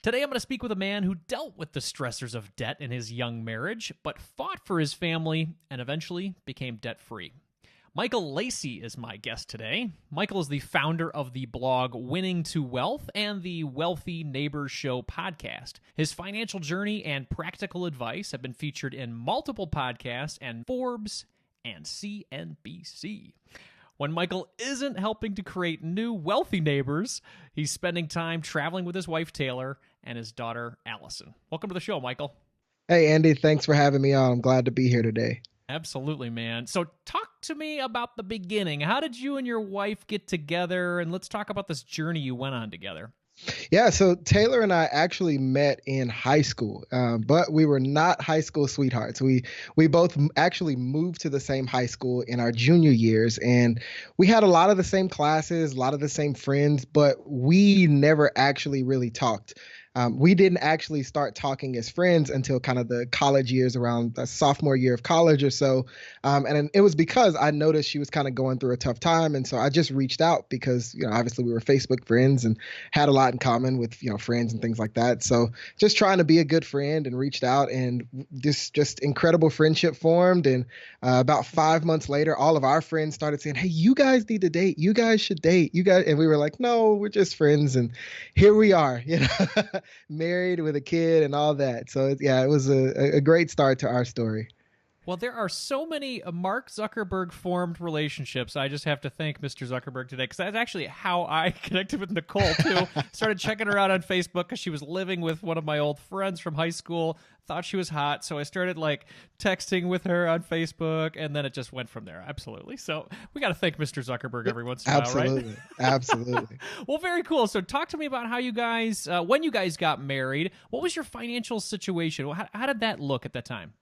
Today, I'm going to speak with a man who dealt with the stressors of debt in his young marriage, but fought for his family and eventually became debt-free. Michael Lacy is my guest today. Michael is the founder of the blog Winning to Wealth and the Wealthy Neighbors Show podcast. His financial journey and practical advice have been featured in multiple podcasts and Forbes and CNBC. When Michael isn't helping to create new wealthy neighbors, he's spending time traveling with his wife, Taylor, and his daughter, Allison. Welcome to the show, Michael. Hey, Andy, thanks for having me on. I'm glad to be here today. Absolutely, man. So talk to me about the beginning. How did you and your wife get together? And let's talk about this journey you went on together. Yeah, so Taylor and I actually met in high school, but we were not high school sweethearts. We both actually moved to the same high school in our junior years, and we had a lot of the same classes, a lot of the same friends, but we never actually really talked. We didn't actually start talking as friends until kind of the college years, around the sophomore year of college or so. And it was because I noticed she was kind of going through a tough time. And so I just reached out because, obviously we were Facebook friends and had a lot in common with, friends and things like that. So just trying to be a good friend, and reached out, and this just incredible friendship formed. And about 5 months later, all of our friends started saying, "Hey, you guys need to date. You guys should date. You guys." And we were like, "No, we're just friends." And here we are, married with a kid and all that. So yeah, it was a great start to our story. Well, there are so many Mark Zuckerberg formed relationships. I just have to thank Mr. Zuckerberg today, because that's actually how I connected with Nicole, too. Started checking her out on Facebook because she was living with one of my old friends from high school. Thought she was hot, so I started texting with her on Facebook, and then it just went from there. Absolutely. So we got to thank Mr. Zuckerberg every once in a while, right? Absolutely. Absolutely. Well, very cool. So talk to me about how you guys, when you guys got married, what was your financial situation? How did that look at that time?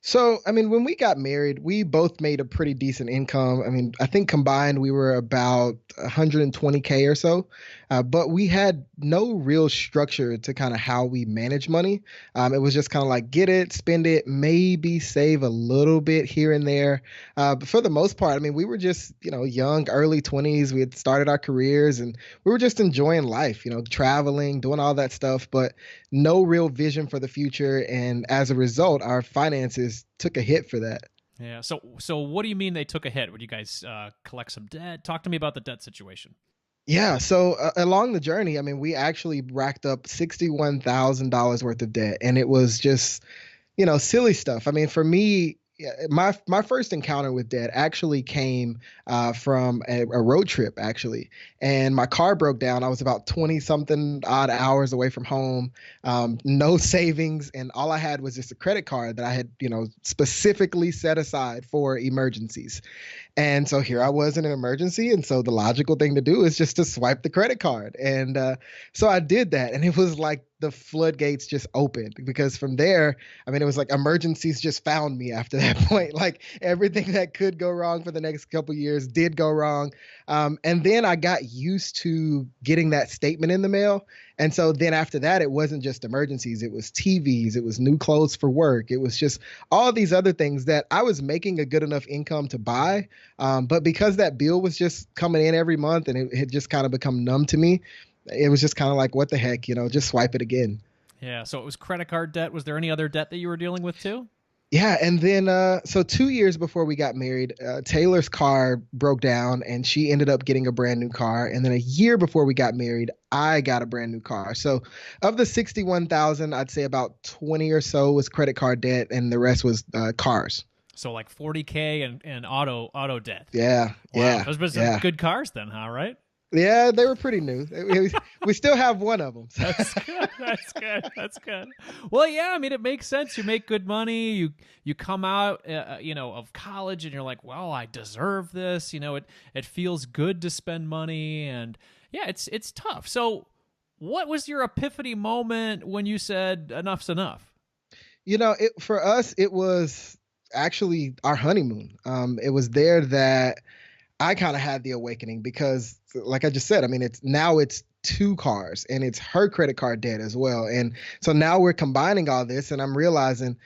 So, when we got married, we both made a pretty decent income. I think combined we were about 120K or so, but we had no real structure to kind of how we manage money. It was just kind of like get it, spend it, maybe save a little bit here and there. But for the most part, we were just, young, early 20s. We had started our careers and we were just enjoying life, traveling, doing all that stuff, but no real vision for the future. And as a result, our finances took a hit for that. Yeah. So what do you mean they took a hit? Would you guys collect some debt? Talk to me about the debt situation. Yeah. So along the journey, we actually racked up $61,000 worth of debt, and it was just, silly stuff. For me, my first encounter with debt actually came from a road trip, actually. And my car broke down. I was about 20 something odd hours away from home, no savings. And all I had was just a credit card that I had, specifically set aside for emergencies. And so here I was in an emergency. And so the logical thing to do is just to swipe the credit card. And so I did that. And it was like the floodgates just opened, because from there, it was like emergencies just found me after that point. Like everything that could go wrong for the next couple of years did go wrong. And then I got used to getting that statement in the mail. And so then after that, it wasn't just emergencies. It was TVs. It was new clothes for work. It was just all these other things that I was making a good enough income to buy. But because that bill was just coming in every month and it had just kind of become numb to me, it was just kind of like, what the heck, just swipe it again. Yeah. So it was credit card debt. Was there any other debt that you were dealing with too? Yeah. And then, so 2 years before we got married, Taylor's car broke down and she ended up getting a brand new car. And then a year before we got married, I got a brand new car. So of the 61,000, I'd say about 20 or so was credit card debt, and the rest was cars. So like 40K and auto debt. Yeah. Wow. Yeah. Those were some good cars then, huh? Right? Yeah, they were pretty new. We still have one of them. So. That's good. That's good. Well, yeah, it makes sense. You make good money. You come out, of college, and you're like, well, I deserve this. It feels good to spend money, and yeah, it's tough. So, what was your epiphany moment when you said enough's enough? For us, it was actually our honeymoon. It was there that I kind of had the awakening, because like I just said, it's two cars and it's her credit card debt as well. And so now we're combining all this, and I'm realizing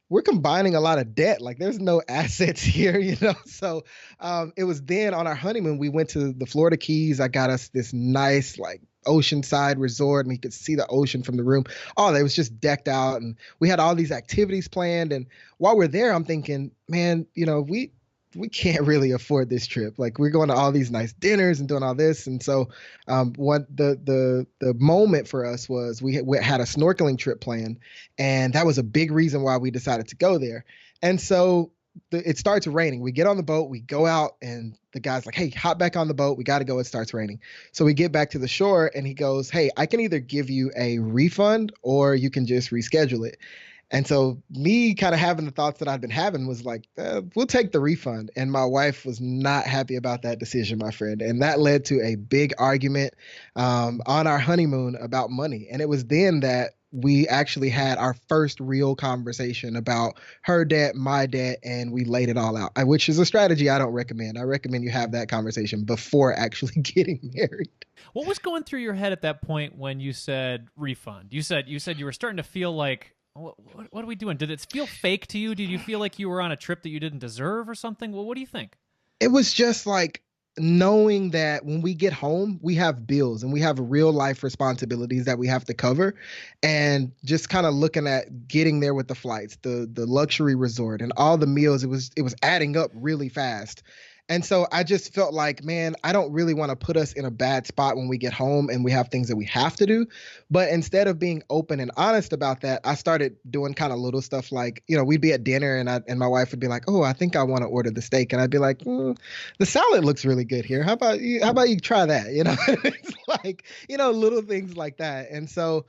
we're combining a lot of debt. Like there's no assets here, So it was then on our honeymoon, we went to the Florida Keys. I got us this nice, oceanside resort and we could see the ocean from the room. Oh, it was just decked out and we had all these activities planned. And while we're there, I'm thinking, man, we can't really afford this trip. Like we're going to all these nice dinners and doing all this. And so what the moment for us was we had a snorkeling trip planned, and that was a big reason why we decided to go there. And so it starts raining. We get on the boat, we go out, and the guy's like, "Hey, hop back on the boat. We got to go. It starts raining." So we get back to the shore, and he goes, "Hey, I can either give you a refund or you can just reschedule it." And so me kind of having the thoughts that I'd been having was like, we'll take the refund. And my wife was not happy about that decision, my friend. And that led to a big argument on our honeymoon about money. And it was then that we actually had our first real conversation about her debt, my debt, and we laid it all out, which is a strategy I don't recommend. I recommend you have that conversation before actually getting married. What was going through your head at that point when you said refund? You said you were starting to feel like, what are we doing? Did it feel fake to you? Did you feel like you were on a trip that you didn't deserve or something? Well, what do you think? It was just like knowing that when we get home, we have bills and we have real life responsibilities that we have to cover. And just kind of looking at getting there with the flights, the luxury resort and all the meals, it was adding up really fast. And so I just felt like, man, I don't really want to put us in a bad spot when we get home and we have things that we have to do. But instead of being open and honest about that, I started doing kind of little stuff like, we'd be at dinner and my wife would be like, "Oh, I think I want to order the steak." And I'd be like, "The salad looks really good here. How about you try that?" It's like, little things like that. And so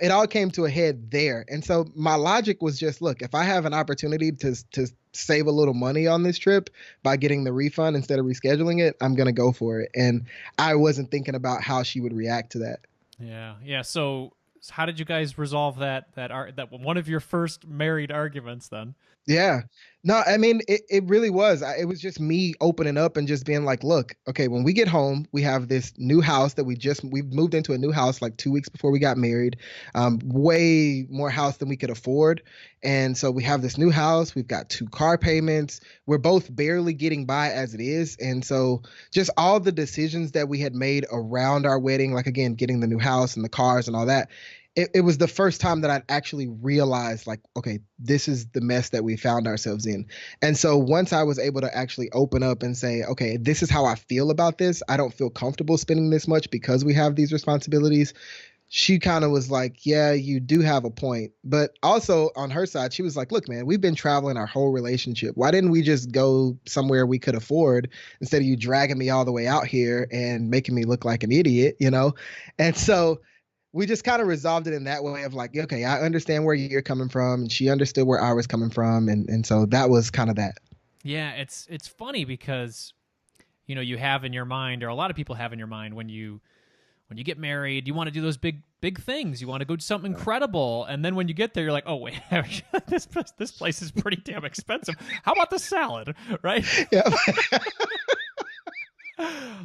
it all came to a head there. And so my logic was just, look, if I have an opportunity to save a little money on this trip by getting the refund instead of rescheduling it, I'm going to go for it. And I wasn't thinking about how she would react to that. Yeah, yeah. So how did you guys resolve that one of your first married arguments then? Yeah. No, I mean, it really was. It was just me opening up and just being like, look, okay, when we get home, we have this new house that we've moved into a new house like 2 weeks before we got married, way more house than we could afford. And so we have this new house. We've got 2 car payments. We're both barely getting by as it is. And so just all the decisions that we had made around our wedding, like again, getting the new house and the cars and all that, it was the first time that I'd actually realized, like, okay, this is the mess that we found ourselves in. And so once I was able to actually open up and say, okay, this is how I feel about this, I don't feel comfortable spending this much because we have these responsibilities. She kind of was like, yeah, you do have a point. But also on her side, she was like, look, man, we've been traveling our whole relationship. Why didn't we just go somewhere we could afford instead of you dragging me all the way out here and making me look like an idiot, And so we just kind of resolved it in that way of like, okay, I understand where you're coming from, and she understood where I was coming from, and so that was kind of that. Yeah, it's funny because you have in your mind, or a lot of people have in your mind, when you get married, you want to do those big things. You want to go do something incredible, and then when you get there, you're like, oh wait, this place is pretty damn expensive. How about the salad, right? Yeah.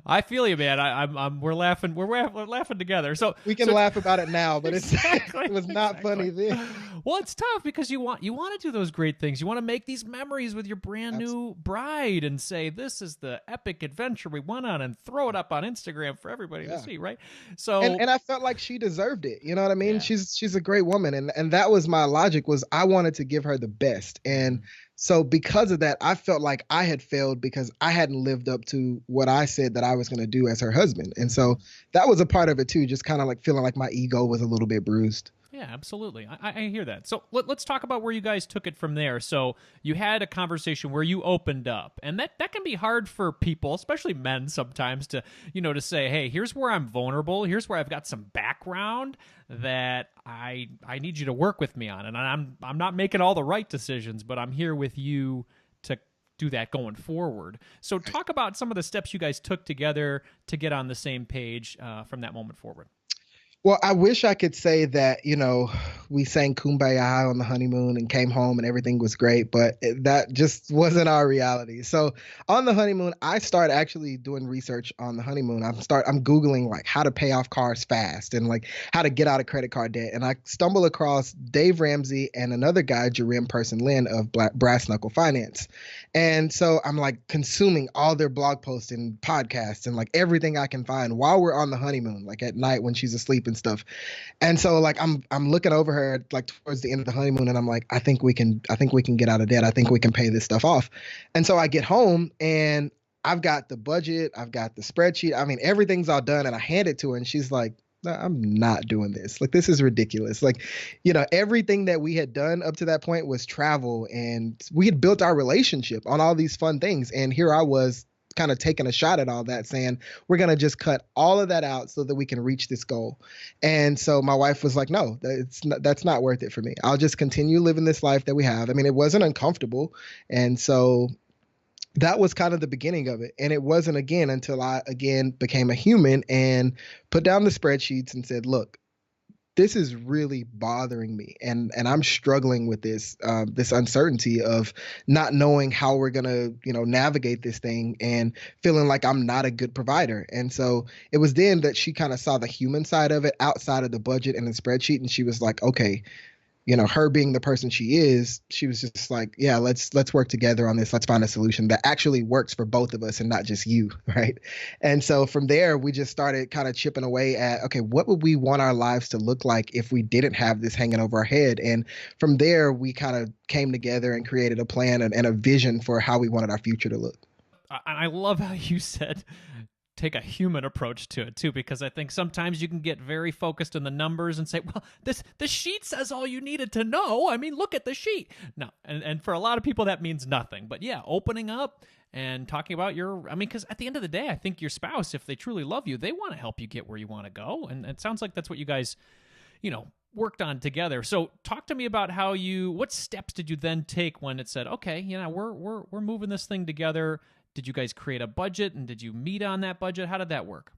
I feel you, man. We're laughing. We're laughing together. So we can laugh about it now, but exactly, it was not funny then. Well, it's tough because you want to do those great things. You want to make these memories with your brand new bride and say, this is the epic adventure we went on, and throw it up on Instagram for everybody to see, right? So and I felt like she deserved it. You know what I mean? Yeah. She's a great woman, and that was my logic, was I wanted to give her the best. And so because of that, I felt like I had failed because I hadn't lived up to what I said that I was going to do as her husband. And so that was a part of it too, just kind of like feeling like my ego was a little bit bruised. Yeah, absolutely. I hear that. So let's talk about where you guys took it from there. So you had a conversation where you opened up, and that can be hard for people, especially men sometimes, to say, hey, here's where I'm vulnerable. Here's where I've got some background that I need you to work with me on, and I'm not making all the right decisions, but I'm here with you to do that going forward. So talk about some of the steps you guys took together to get on the same page from that moment forward. Well, I wish I could say that, we sang Kumbaya on the honeymoon and came home and everything was great, but that just wasn't our reality. So on the honeymoon, I start actually doing research on the honeymoon. I'm Googling like how to pay off cars fast and like how to get out of credit card debt. And I stumble across Dave Ramsey and another guy, Jerem Person Lynn of Brass Knuckle Finance. And so I'm like consuming all their blog posts and podcasts and like everything I can find while we're on the honeymoon, like at night when she's asleep and stuff. And so like I'm looking over her like towards the end of the honeymoon and I'm like, I think we can get out of debt. I think we can pay this stuff off. And so I get home and I've got the budget, I've got the spreadsheet. I mean, everything's all done and I hand it to her and she's like, "No, I'm not doing this. Like, this is ridiculous." Like, everything that we had done up to that point was travel and we had built our relationship on all these fun things. And here I was kind of taking a shot at all that, saying, we're going to just cut all of that out so that we can reach this goal. And so my wife was like, no, that's not worth it for me. I'll just continue living this life that we have. I mean, it wasn't uncomfortable. And so that was kind of the beginning of it. And it wasn't again until I again became a human and put down the spreadsheets and said, look, this is really bothering me and I'm struggling with this uncertainty of not knowing how we're gonna navigate this thing and feeling like I'm not a good provider. And so it was then that she kind of saw the human side of it outside of the budget and the spreadsheet, and she was like, okay, her being the person she is, she was just like, yeah, let's work together on this. Let's find a solution that actually works for both of us and not just you, right? And so from there, we just started kind of chipping away at, okay, what would we want our lives to look like if we didn't have this hanging over our head? And from there, we kind of came together and created a plan and a vision for how we wanted our future to look. I love how you said take a human approach to it too, because I think sometimes you can get very focused on the numbers and say, well, the sheet says all you needed to know. I mean, look at the sheet. No, and for a lot of people that means nothing. But yeah, opening up and talking about because at the end of the day, I think your spouse, if they truly love you, they want to help you get where you want to go. And it sounds like that's what you guys, worked on together. So talk to me about what steps did you then take when it said, okay, we're moving this thing together. Did you guys create a budget and did you meet on that budget? How did that work?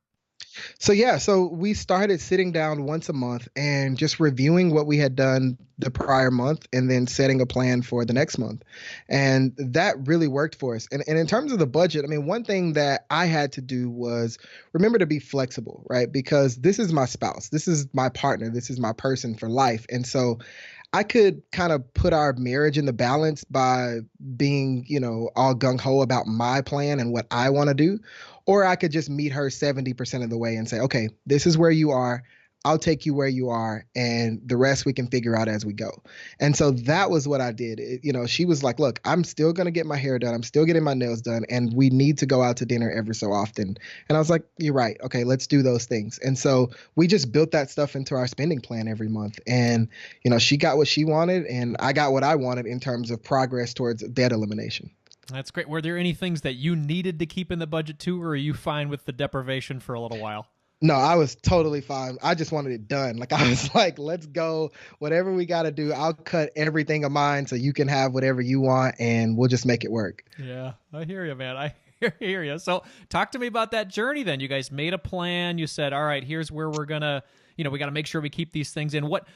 So we started sitting down once a month and just reviewing what we had done the prior month and then setting a plan for the next month. And that really worked for us. And in terms of the budget, I mean, one thing that I had to do was remember to be flexible, right? Because this is my spouse, this is my partner, this is my person for life. And so I could kind of put our marriage in the balance by being, all gung ho about my plan and what I want to do. Or I could just meet her 70% of the way and say, okay, this is where you are. I'll take you where you are, and the rest we can figure out as we go. And so that was what I did. She was like, look, I'm still going to get my hair done. I'm still getting my nails done, and we need to go out to dinner every so often. And I was like, you're right. Okay, let's do those things. And so we just built that stuff into our spending plan every month. And, she got what she wanted, and I got what I wanted in terms of progress towards debt elimination. That's great. Were there any things that you needed to keep in the budget too, or are you fine with the deprivation for a little while? No, I was totally fine. I just wanted it done. Like I was like, let's go. Whatever we got to do, I'll cut everything of mine so you can have whatever you want, and we'll just make it work. Yeah, I hear you, man. I hear you. So talk to me about that journey then. You guys made a plan. You said, all right, here's where we're going to, we got to make sure we keep these things in. What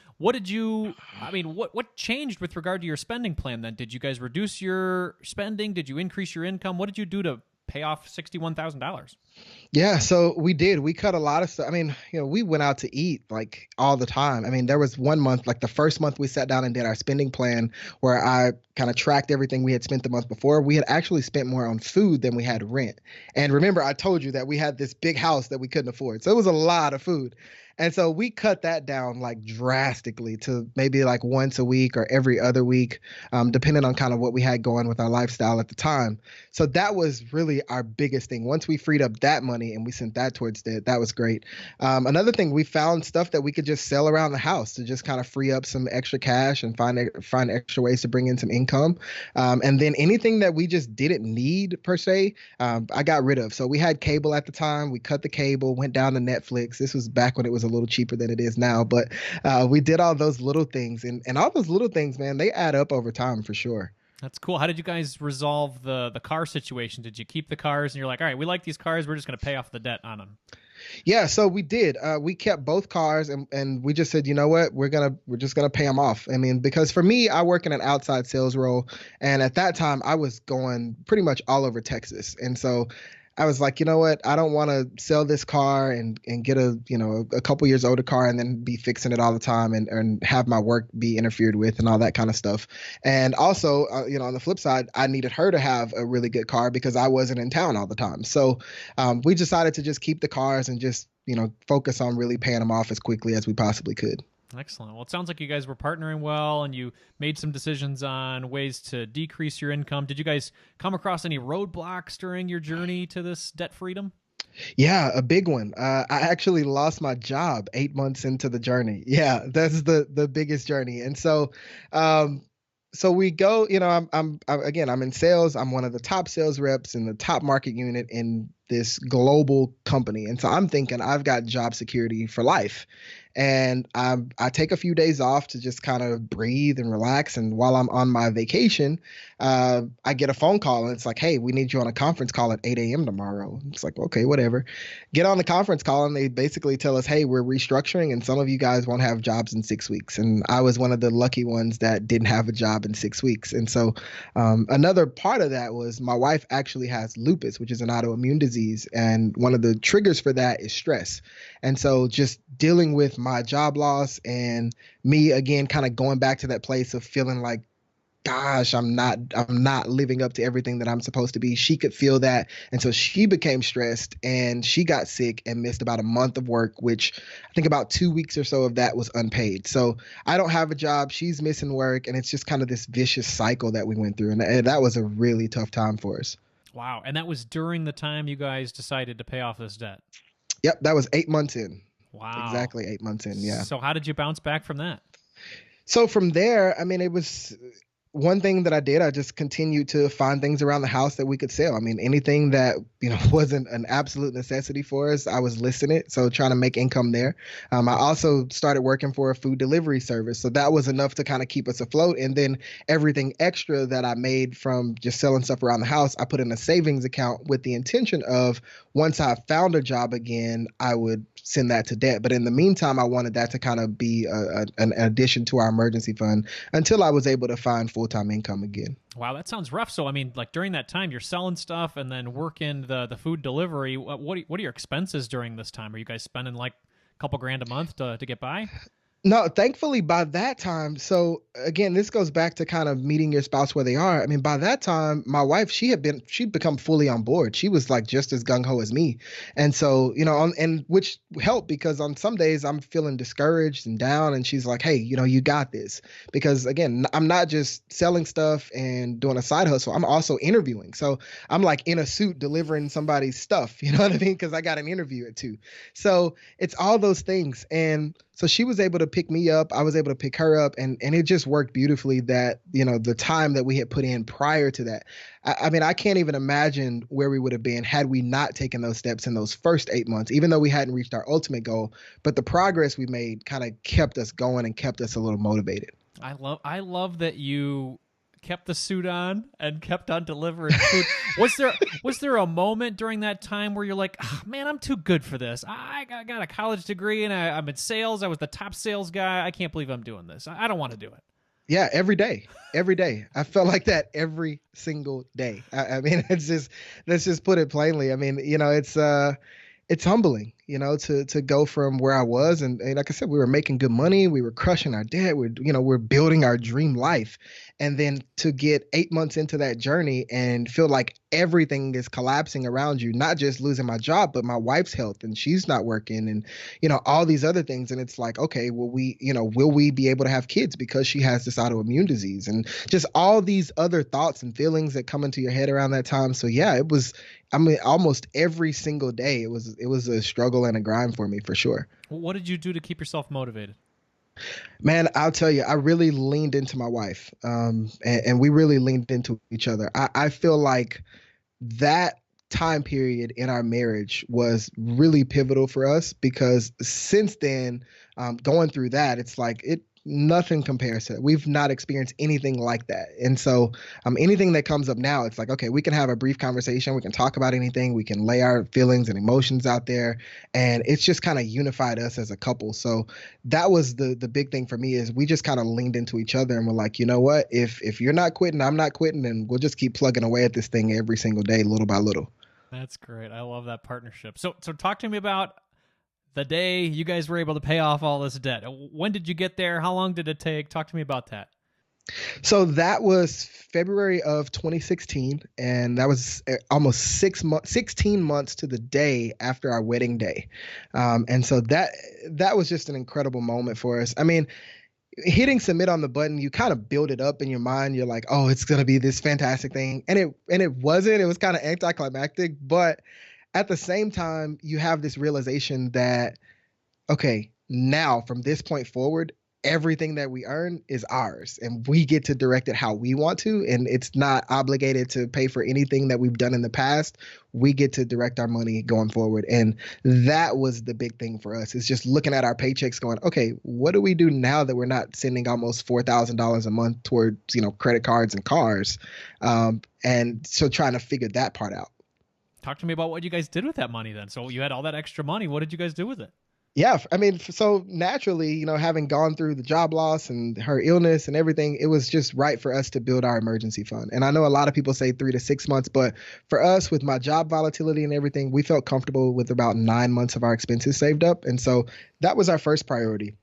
changed with regard to your spending plan then? Did you guys reduce your spending? Did you increase your income? What did you do to pay off $61,000? Yeah, so we did. We cut a lot of stuff. I mean, we went out to eat like all the time. I mean, there was one month, like the first month we sat down and did our spending plan where I kind of tracked everything we had spent the month before. We had actually spent more on food than we had rent. And remember, I told you that we had this big house that we couldn't afford. So it was a lot of food. And so we cut that down like drastically to maybe like once a week or every other week, depending on kind of what we had going with our lifestyle at the time. So that was really our biggest thing. Once we freed up that money and we sent that towards debt, that was great. Another thing, we found stuff that we could just sell around the house to just kind of free up some extra cash and find extra ways to bring in some income. And then anything that we just didn't need per se, I got rid of. So we had cable at the time. We cut the cable, went down to Netflix. This was back when it was a little cheaper than it is now, but we did all those little things, and all those little things, man, they add up over time for sure. That's cool. How did you guys resolve the car situation? Did you keep the cars and you're like, all right, we like these cars, we're just going to pay off the debt on them? Yeah, so we did. We kept both cars, and we just said, you know what, we're just gonna pay them off. I mean, because for me, I work in an outside sales role, and at that time, I was going pretty much all over Texas, and so I was like, you know what, I don't want to sell this car and get a a couple years older car and then be fixing it all the time and have my work be interfered with and all that kind of stuff. And also, on the flip side, I needed her to have a really good car because I wasn't in town all the time. So we decided to just keep the cars and just focus on really paying them off as quickly as we possibly could. Excellent. Well, it sounds like you guys were partnering well and you made some decisions on ways to decrease your income. Did you guys come across any roadblocks during your journey to this debt freedom? Yeah, a big one. I actually lost my job 8 months into the journey. Yeah, that's the biggest journey. And so, um, so we go. Again, I'm in sales. I'm one of the top sales reps in the top market unit in this global company. And so I'm thinking I've got job security for life. And I take a few days off to just kind of breathe and relax. And while I'm on my vacation, I get a phone call and it's like, hey, we need you on a conference call at 8 a.m. tomorrow. It's like, okay, whatever. Get on the conference call and they basically tell us, hey, we're restructuring and some of you guys won't have jobs in 6 weeks. And I was one of the lucky ones that didn't have a job in 6 weeks. And so another part of that was my wife actually has lupus, which is an autoimmune disease. And one of the triggers for that is stress. And so just dealing with my job loss and me again kind of going back to that place of feeling like, gosh, I'm not living up to everything that I'm supposed to be. She could feel that. And so she became stressed and she got sick and missed about a month of work, which I think about 2 weeks or so of that was unpaid. So I don't have a job. She's missing work. And it's just kind of this vicious cycle that we went through. And that was a really tough time for us. Wow. And that was during the time you guys decided to pay off this debt. Yep. That was 8 months in. Wow. Exactly 8 months in. Yeah. So how did you bounce back from that? So from there, I mean, it was one thing that I did. I just continued to find things around the house that we could sell. I mean, anything that, wasn't an absolute necessity for us, I was listing it. So trying to make income there. I also started working for a food delivery service. So that was enough to kind of keep us afloat. And then everything extra that I made from just selling stuff around the house, I put in a savings account with the intention of once I found a job again, I would send that to debt. But in the meantime, I wanted that to kind of be an addition to our emergency fund until I was able to find full-time income again. Wow, that sounds rough. So, I mean, like during that time, you're selling stuff and then working the food delivery. What are your expenses during this time? Are you guys spending like a couple grand a month to get by? No, thankfully by that time, so again, this goes back to kind of meeting your spouse where they are. I mean, by that time, my wife, she'd become fully on board. She was like just as gung ho as me. And so, and which helped because on some days I'm feeling discouraged and down and she's like, hey, you got this. Because again, I'm not just selling stuff and doing a side hustle. I'm also interviewing. So I'm like in a suit delivering somebody's stuff, you know what I mean? Because I got an interview at 2. So it's all those things. And so she was able to pick me up. I was able to pick her up. And it just worked beautifully that, the time that we had put in prior to that. I mean, I can't even imagine where we would have been had we not taken those steps in those first 8 months, even though we hadn't reached our ultimate goal. But the progress we made kind of kept us going and kept us a little motivated. I love that you kept the suit on and kept on delivering food. Was there a moment during that time where you're like, oh, man, I'm too good for this. I got a college degree and I'm in sales. I was the top sales guy. I can't believe I'm doing this. I don't want to do it. Yeah, every day. I felt like that every single day. I mean, let's just put it plainly. I mean, it's humbling, to go from where I was. And like I said, we were making good money. We were crushing our debt. We're building our dream life. And then to get 8 months into that journey and feel like everything is collapsing around you, not just losing my job, but my wife's health and she's not working and, all these other things. And it's like, okay, will we be able to have kids because she has this autoimmune disease and just all these other thoughts and feelings that come into your head around that time. So yeah, it was, I mean, almost every single day, it was a struggle and a grind for me for sure. What did you do to keep yourself motivated? Man, I'll tell you, I really leaned into my wife, and we really leaned into each other. I feel like that time period in our marriage was really pivotal for us because since then, going through that, it's like nothing compares to that. We've not experienced anything like that. And so, anything that comes up now, it's like, okay, we can have a brief conversation. We can talk about anything. We can lay our feelings and emotions out there. And it's just kind of unified us as a couple. So that was the big thing for me is we just kind of leaned into each other and we're like, you know what? If you're not quitting, I'm not quitting, and we'll just keep plugging away at this thing every single day, little by little. That's great. I love that partnership. So talk to me about the day you guys were able to pay off all this debt. When did you get there? How long did it take? Talk to me about that. So that was February of 2016, and that was almost 6 months, 16 months to the day after our wedding day. And so that was just an incredible moment for us. I mean, hitting submit on the button, you kind of build it up in your mind. You're like, oh, it's gonna be this fantastic thing, and it wasn't. It was kind of anticlimactic, but at the same time, you have this realization that okay, now from this point forward, everything that we earn is ours and we get to direct it how we want to. And it's not obligated to pay for anything that we've done in the past. We get to direct our money going forward. And that was the big thing for us is just looking at our paychecks going, okay, what do we do now that we're not sending almost $4,000 a month towards, credit cards and cars? And so trying to figure that part out. Talk to me about what you guys did with that money then. So you had all that extra money. What did you guys do with it? Yeah, I mean, so naturally, having gone through the job loss and her illness and everything, it was just right for us to build our emergency fund. And I know a lot of people say 3 to 6 months, but for us, with my job volatility and everything, we felt comfortable with about 9 months of our expenses saved up. And so that was our first priority.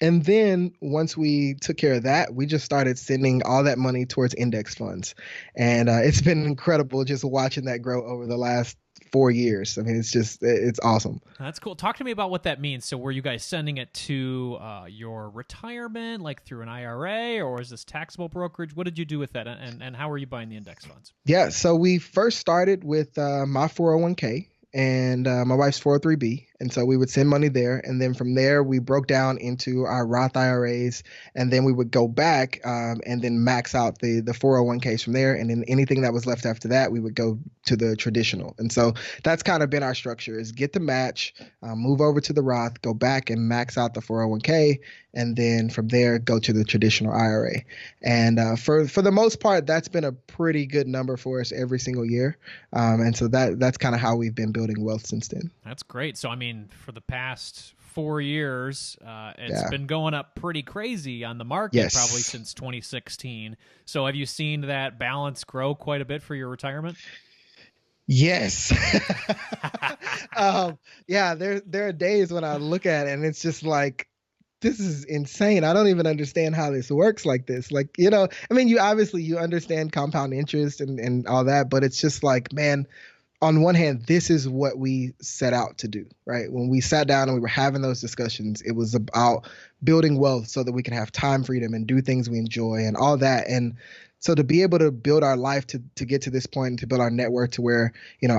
And then once we took care of that, we just started sending all that money towards index funds. And it's been incredible just watching that grow over the last 4 years. I mean, it's awesome. That's cool. Talk to me about what that means. So were you guys sending it to your retirement, like through an IRA, or is this taxable brokerage? What did you do with that? And how are you buying the index funds? Yeah, so we first started with my 401k and my wife's 403b. And so we would send money there. And then from there, we broke down into our Roth IRAs. And then we would go back and then max out the 401ks from there. And then anything that was left after that, we would go to the traditional. And so that's kind of been our structure is get the match, move over to the Roth, go back and max out the 401k. And then from there, go to the traditional IRA. And for the most part, that's been a pretty good number for us every single year. And so that's kind of how we've been building wealth since then. That's great. So, I mean, for the past 4 years, it's been going up pretty crazy on the market, probably since 2016. So have you seen that balance grow quite a bit for your retirement? Yes. Yeah, there are days when I look at it and it's just like, this is insane. I don't even understand how this works like this. Like, I mean, you understand compound interest and all that, but it's just like, man, on one hand, this is what we set out to do, right? When we sat down and we were having those discussions, it was about building wealth so that we can have time freedom and do things we enjoy and all that. And so to be able to build our life to get to this point and to build our network to where,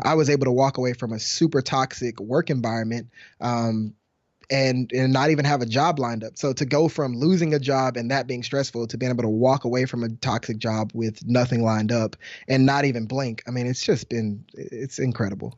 I was able to walk away from a super toxic work environment, and not even have a job lined up. So to go from losing a job and that being stressful to being able to walk away from a toxic job with nothing lined up and not even blink. I mean, it's incredible.